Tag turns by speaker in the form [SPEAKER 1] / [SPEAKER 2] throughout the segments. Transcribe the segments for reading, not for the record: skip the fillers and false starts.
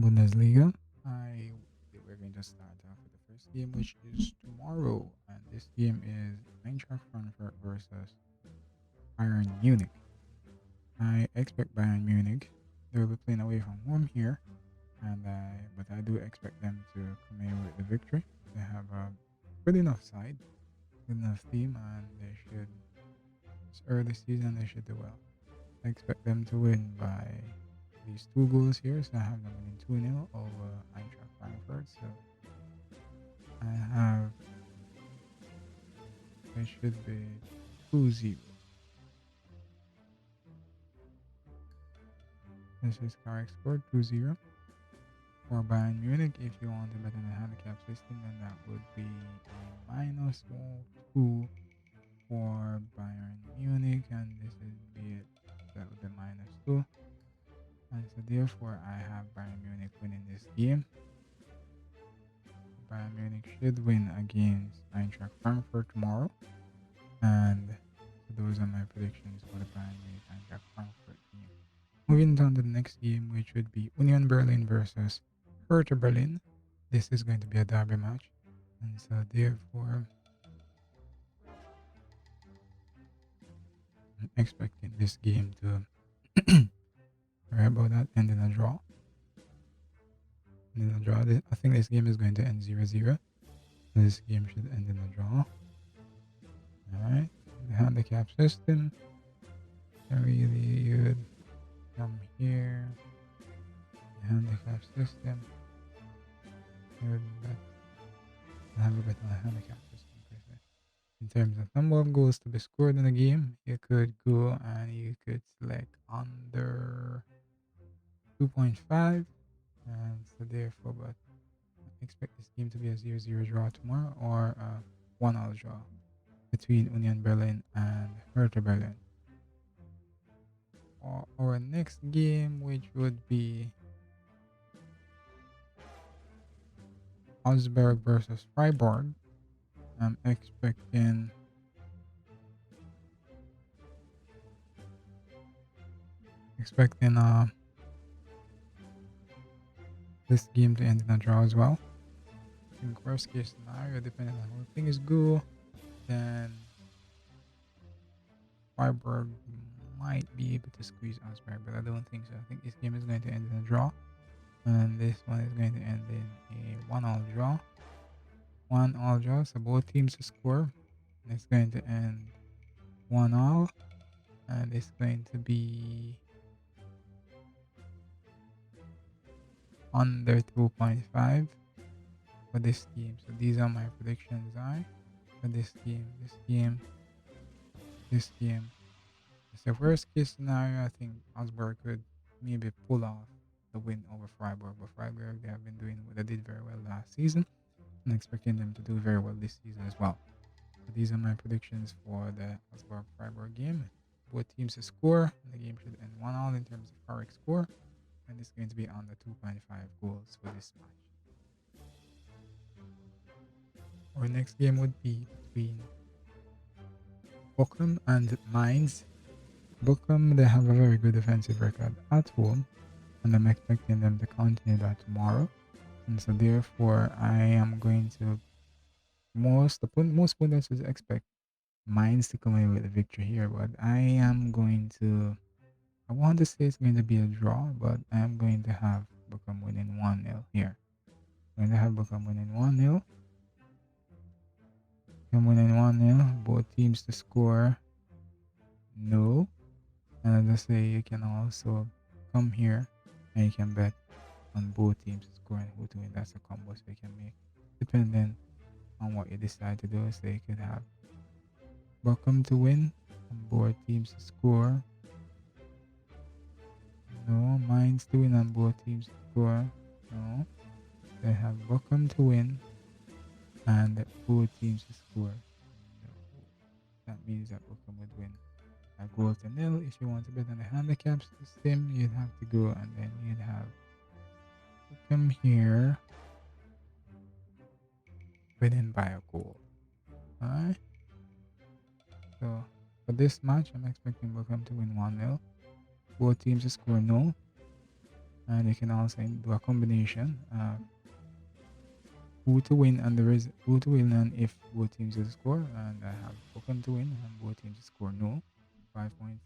[SPEAKER 1] Bundesliga. We're going to start off with the first game, which is tomorrow, and this game is Eintracht Frankfurt versus Bayern Munich. I expect Bayern Munich. They will be playing away from home here, but I do expect them to come in with the victory. They have a good enough side, good enough team, and they should. It's early season, they should do well. I expect them to win by these 2 goals here, so I have them winning 2-0 over Eintracht Frankfurt. So I have it should be 2-0. This is correct score 2-0 for Bayern Munich. If you want to bet on the handicap system, then that would be a -2 for Bayern Munich, and this is be it. That would be -2. And so therefore I have Bayern Munich winning this game. Bayern Munich should win against Eintracht Frankfurt tomorrow. And so those are my predictions for the Bayern Munich Eintracht Frankfurt game. Moving down to the next game, which would be Union Berlin versus Hertha Berlin. This is going to be a derby match. And so therefore I'm expecting this game to sorry about that, end in a draw. I think this game is going to end 0-0. This game should end in a draw. Alright. The handicap system. Really good. Come here. The handicap system. Good bet. I have a bet on the handicap system per se. In terms of number of goals to be scored in a game, you could go and you could select under 2.5. And so therefore, but I expect this game to be a 0-0 draw tomorrow or a 1-all draw between Union Berlin and Hertha Berlin. Or our next game, which would be Augsburg versus Freiburg. I'm expecting this game to end in a draw as well. In worst case scenario, depending on how things go, then Freiburg might be able to squeeze Augsburg, but I don't think so. I think this game is going to end in a draw, and this one is going to end in a 1-all draw. 1-all draw, so both teams to score. And it's going to end 1-all, and it's going to be under 2.5 for this game. So these are my predictions for this game. It's the worst case scenario. I think Augsburg could maybe pull off the win over Freiburg, but Freiburg, they did very well last season. I'm expecting them to do very well this season as well. So these are my predictions for the Augsburg Freiburg game. Both teams to score, and the game should end 1-all in terms of correct score, and it's going to be under 2.5 goals for this match. Our next game would be between Bochum and Mainz. Bochum, they have a very good defensive record at home, and I'm expecting them to continue that tomorrow. And so therefore, I am going to most opponents would expect Mainz to come away with a victory here, but I want to say it's going to be a draw, but I am going to have Bochum winning 1-0 here. I'm going to have Bochum winning 1-0. Both teams to score. No. And as I say, you can also come here and you can bet on both teams to score and who to win. That's a combo so you can make, depending on what you decide to do. So you could have Bochum to win and both teams to score. No. Mainz to win and both teams to score. No. They have Bochum to win and both teams to score. No. That means that Bochum would win a goal to nil. If you want to bet on the handicap system, you'd have to go and then you'd have to come here winning by a goal. Alright. So for this match, I'm expecting Bochum to win 1-0. Both teams to score no. And you can also do a combination of who to win and there is who to win and if both teams will score. And I have Bochum to win and both teams to score no. 5.5,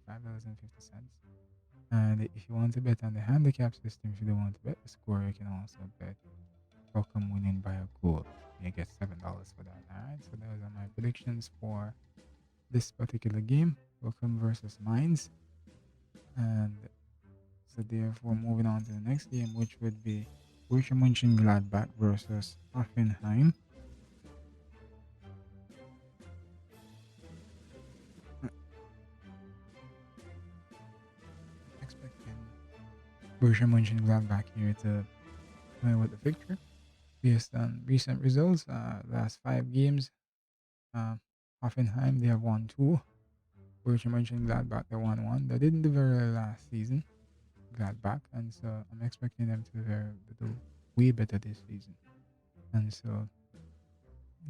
[SPEAKER 1] $5.50. And if you want to bet on the handicap system, if you don't want to bet the score, you can also bet Bochum winning by a goal. You get $7 for that. Alright, so those are my predictions for this particular game, Bochum versus Mainz. And so therefore moving on to the next game, which would be Borussia Mönchengladbach versus Hoffenheim. Expecting Borussia Mönchengladbach here to win with the victory based on recent results. Last 5 games, uh, Hoffenheim they have won 2. Borussia Mönchengladbach they won 1. They didn't do very well last season, Gladbach, and so I'm expecting them to do way better this season. And so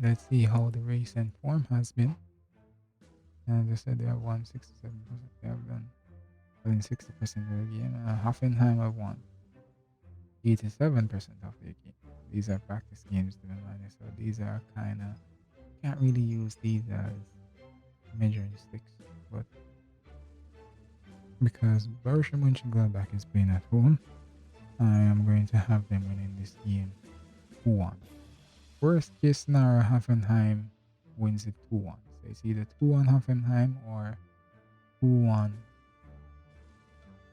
[SPEAKER 1] let's see how the recent form has been. And as I said, they have won 67%. They have done within 60% of the game. Hoffenheim have won 87% of the game. These are practice games to be honest, so these are kind of can't really use these as measuring sticks. But because Borussia Mönchengladbach is playing at home, I am going to have them winning this game 2-1. Worst case scenario, Hoffenheim wins it 2-1. So it's either 2-1 Hoffenheim or 2-1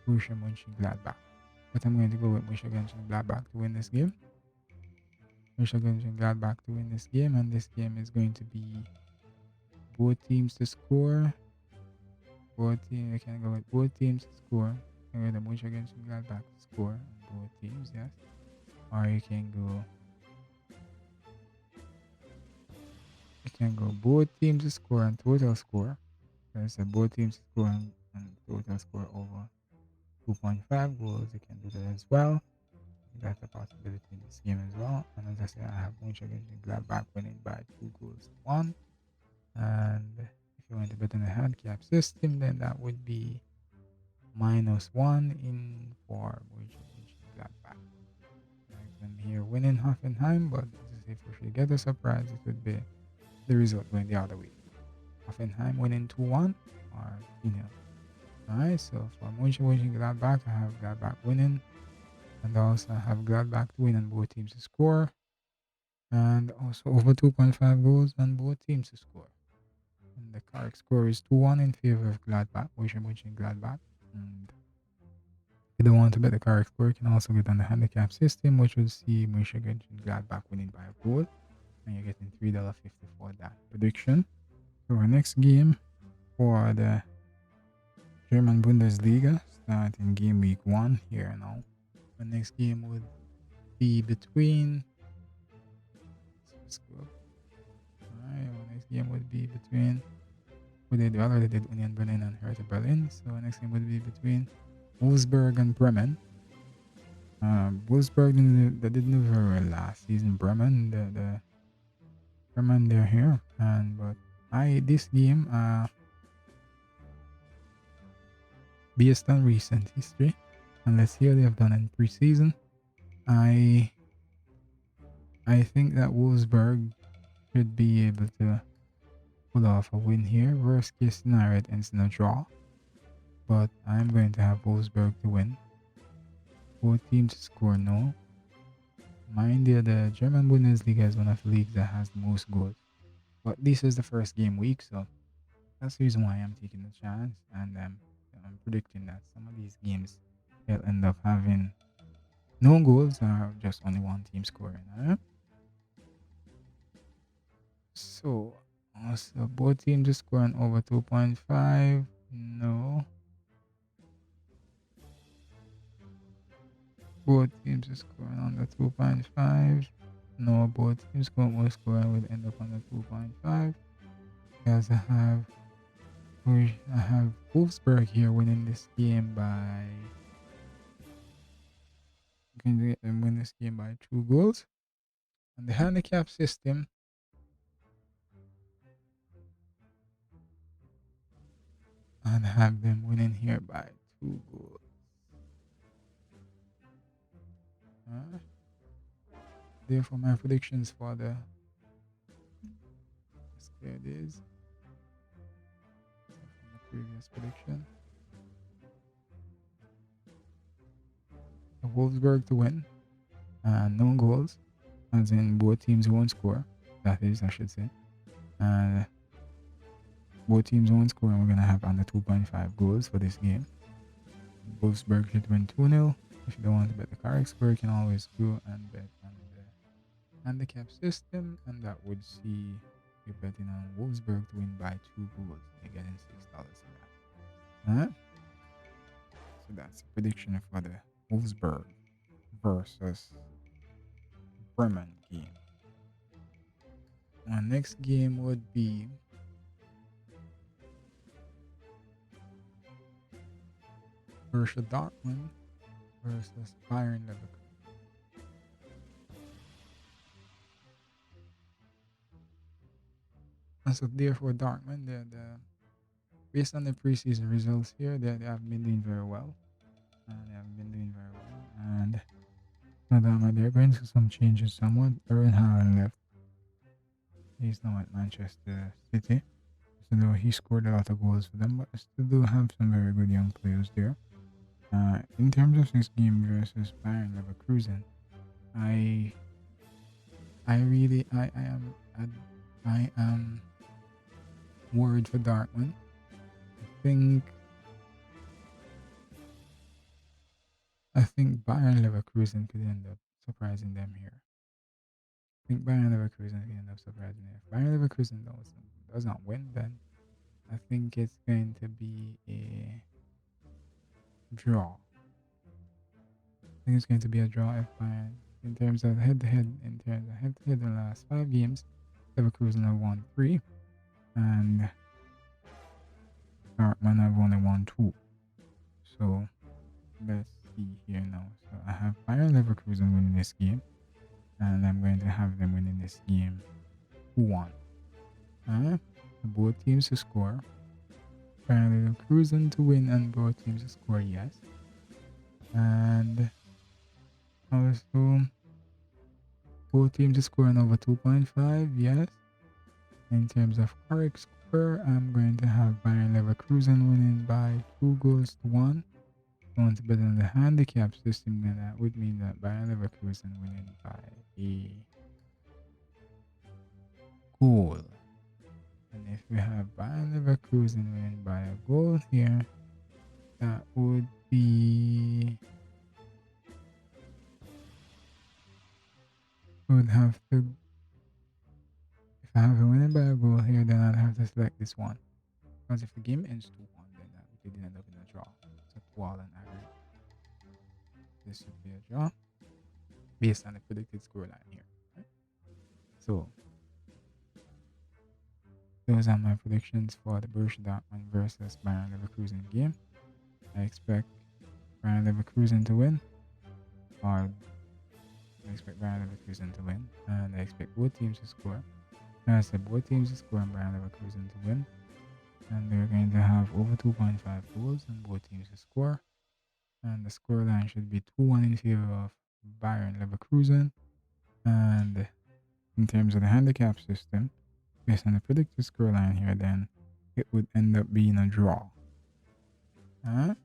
[SPEAKER 1] Borussia Mönchengladbach. But I'm going to go with Borussia Mönchengladbach to win this game. Borussia Mönchengladbach to win this game, and this game is going to be both teams to score. I can go with both teams to score. You can go with Borussia Mönchengladbach to score. Both teams, yes. Or you can go both teams to score and total score. So both teams score and total score over 2.5 goals. You can do that as well. That's a possibility in this game as well. And as I said, I have Mönchengladbach winning by 2-1. And if you want to bet on the handicap system, then that would be -1 in for Mönchengladbach. I'm here winning Hoffenheim, but if we get a surprise, it would be the result going the other way. Hoffenheim winning 2-1 or 3-0. Alright, so for Mönchengladbach, I have Gladbach winning. And also I have Gladbach to win and both teams to score. And also over 2.5 goals and both teams to score. And the correct score is 2-1 in favor of Gladbach, Mönchengladbach. And if you don't want to bet the correct score, you can also get on the handicap system, which will see Mönchengladbach winning by a goal. And you're getting $3.50 for that prediction. So our next game for the German Bundesliga starting game week 1 here now. The next game would be between. Let's go. Alright, the next game would be between. We already did Union Berlin and Hertha Berlin. So the next game would be between Wolfsburg and Bremen. Wolfsburg they didn't do very well last season. Bremen, the Bremen they're here, but this game based on recent history, and let's see how they have done in preseason. I think that Wolfsburg should be able to pull off a win here. Worst case scenario, it ends in a draw, but I'm going to have Wolfsburg to win. Both teams score no. Mind you, the German Bundesliga is one of the leagues that has the most goals. But this is the first game week, so that's the reason why I'm taking the chance, and I'm predicting that some of these games will end up having no goals or just only one team scoring. Right? So also both teams are scoring over 2.5. No. Both teams are scoring under 2.5. No, both teams scoring will end up under 2.5. Because I have Wolfsburg here winning this game by win this game by 2 goals. And the handicap system and have them winning here by 2 goals. Therefore, my predictions for the there it is from the previous prediction. The Wolfsburg to win, and no goals, as in both teams won't score. That is, I should say. And both teams won't score, and we're gonna have under 2.5 goals for this game. Wolfsburg should win 2-0. If you don't want to bet the correct score, you can always go and bet on the handicap system, and that would see you're betting on Wolfsburg to win by 2 goals. You're getting $6 for that. So that's the prediction for the Wolfsburg versus Bremen game. Our next game would be Borussia Dortmund versus Bayern Leverkusen. And so therefore Dortmund, based on the preseason results here, they have been doing very well. And they're going through some changes somewhat. Erwin Haaland left. He's now at Manchester City. So though he scored a lot of goals for them, but still do have some very good young players there. In terms of this game versus Bayern Leverkusen, I am worried for Dortmund. I think Bayern Leverkusen could end up surprising them here. If Bayern Leverkusen does not win, then I think it's going to be a draw. If Bayern, in terms of head-to-head, the last 5 games, Leverkusen have won 3, and Dortmund have only won 2. So let's see here now. So I have Bayern Leverkusen winning this game, and I'm going to have them winning this game 2-1. Both teams to score. Bayern Leverkusen to win and both teams to score, yes. And also both teams to score over 2.5, yes. In terms of correct score, I'm going to have Bayern Leverkusen winning by 2 goals to 1. If you want to bet on the handicap system, then that would mean that Bayern Leverkusen winning by a goal. And if we have Bayern Leverkusen winning by a goal here, that would be... would have to... If I have a winning by a goal here, then I'd have to select this one. Because if the game ends 2-1, then we could end up in a draw. So 2-all and aggregate. This should be a draw based on the predicted scoreline here. Right? So those are my predictions for the Borussia Dortmund versus Bayern Leverkusen game. I expect Bayern Leverkusen to win, and I expect both teams to score. I said both teams to score and Bayern Leverkusen to win, and they're going to have over 2.5 goals and both teams to score, and the scoreline should be 2-1 in favor of Bayern Leverkusen. And in terms of the handicap system, based on the predicted scoreline here, then it would end up being a draw. +1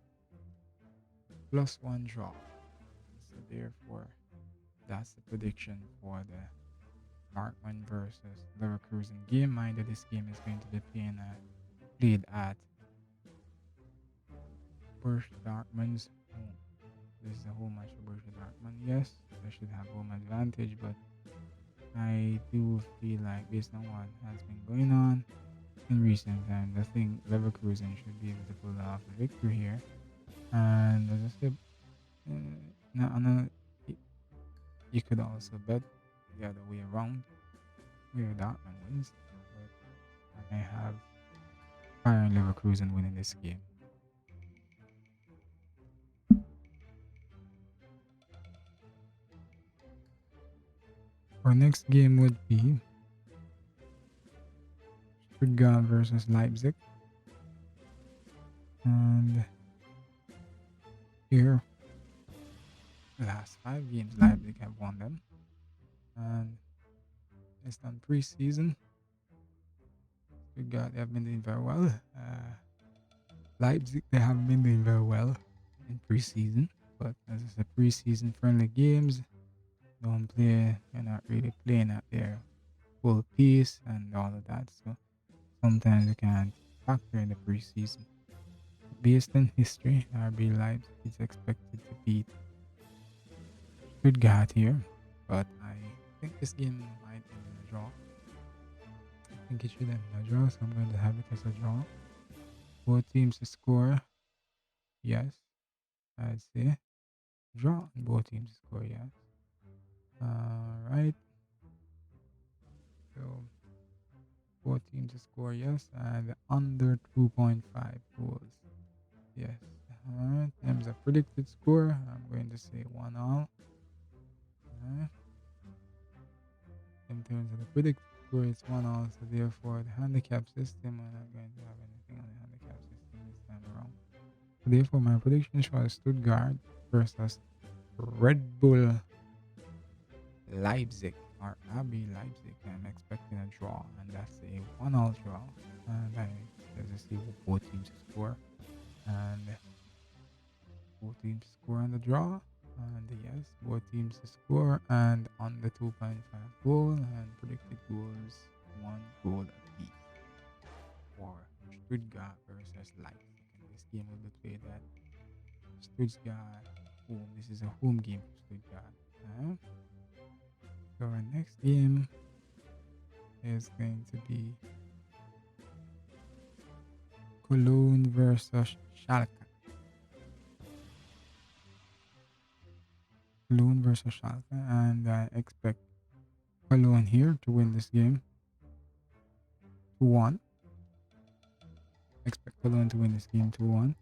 [SPEAKER 1] draw. So therefore, that's the prediction for the Dortmund versus Leverkusen game. Mind that this game is going to be played at Borussia Dortmund's home. This is a home match for Borussia Dortmund. Yes, they should have home advantage, but I do feel like based on what has been going on in recent times, I think Leverkusen should be able to pull off a victory here. And as I said, you could also bet the other way around, where Dortmund wins. But I have Bayern Leverkusen winning this game. Our next game would be Stuttgart versus Leipzig. And here last 5 games, Leipzig have won them. And it's done preseason. Stuttgart, they have been doing very well. Leipzig, they haven't been doing very well in preseason. But as I said, preseason friendly games, don't play, you're not really playing at their full pace and all of that. So sometimes you can't factor in the preseason. Based on history, RB Leipzig is expected to beat Stuttgart here, but I think this game might end in a draw. I think it should end in a draw, so I'm going to have it as a draw. Both teams to score, yes, I'd say. Draw, and both teams to score, yes. Alright, so both teams to score, yes, and under 2.5 goals, yes. Alright, terms of predicted score, I'm going to say 1-all. Alright. In terms of the predicted score, it's 1-all, so therefore the handicap system, we're not going to have anything on the handicap system this time around. So therefore, my predictions for Stuttgart versus Red Bull Leipzig or RB Leipzig. I'm expecting a draw, and that's a 1-all draw. And I just see both teams score, and both teams score on the draw. And yes, both teams score and on the 2.5 goal, and predicted goals 1 goal apiece for Stuttgart versus Leipzig. And this game will be played at Stuttgart home. This is a home game for Stuttgart. So our next game is going to be Cologne versus Schalke. Cologne versus Schalke, and I expect Cologne here to win this game 2-1. Expect Cologne to win this game 2-1.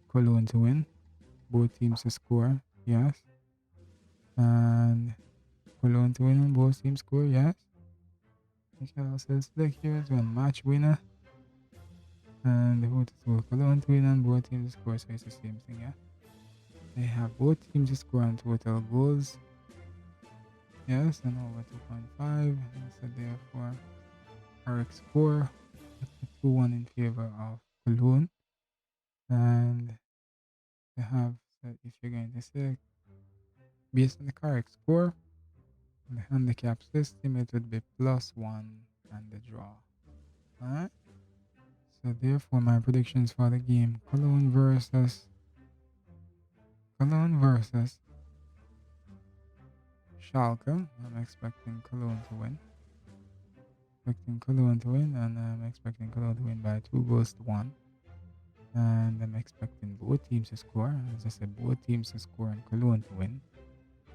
[SPEAKER 1] Cologne to win. Both teams to score, yes. And Cologne to win and both teams score, yes. I shall also select here as one match winner. And the vote is Cologne to win and both teams to score, so it's the same thing, yeah. They have both teams to score on total goals. Yes, and over 2.5. So therefore, our score 2-1 in favor of Cologne. And they have, so if you're going to say, based on the correct score, the handicap system, it would be +1 and the draw. Alright? So therefore, my predictions for the game, Cologne versus Schalke. I'm expecting Cologne to win. And I'm expecting Cologne to win by 2-1. And I'm expecting both teams to score. As I said, both teams to score and Cologne to win.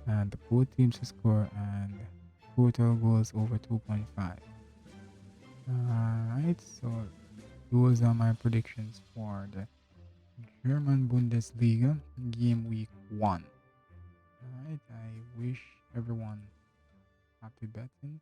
[SPEAKER 1] And both teams to score and total goals over 2.5. Alright, so those are my predictions for the German Bundesliga game week 1. Alright, I wish everyone happy betting.